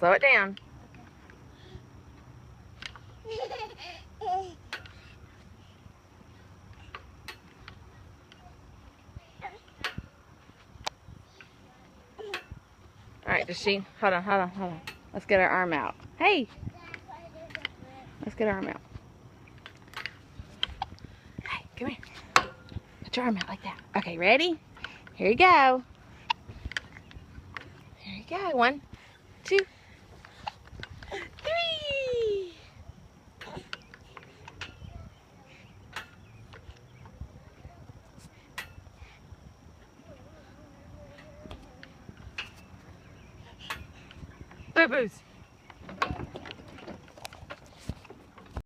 Slow it down. Alright, does she? Hold on. Let's get her arm out. Hey! Let's get her arm out. Hey, come here. Put your arm out like that. Okay, ready? Here you go. Here you go. 1, 2, 3. Boo-boos.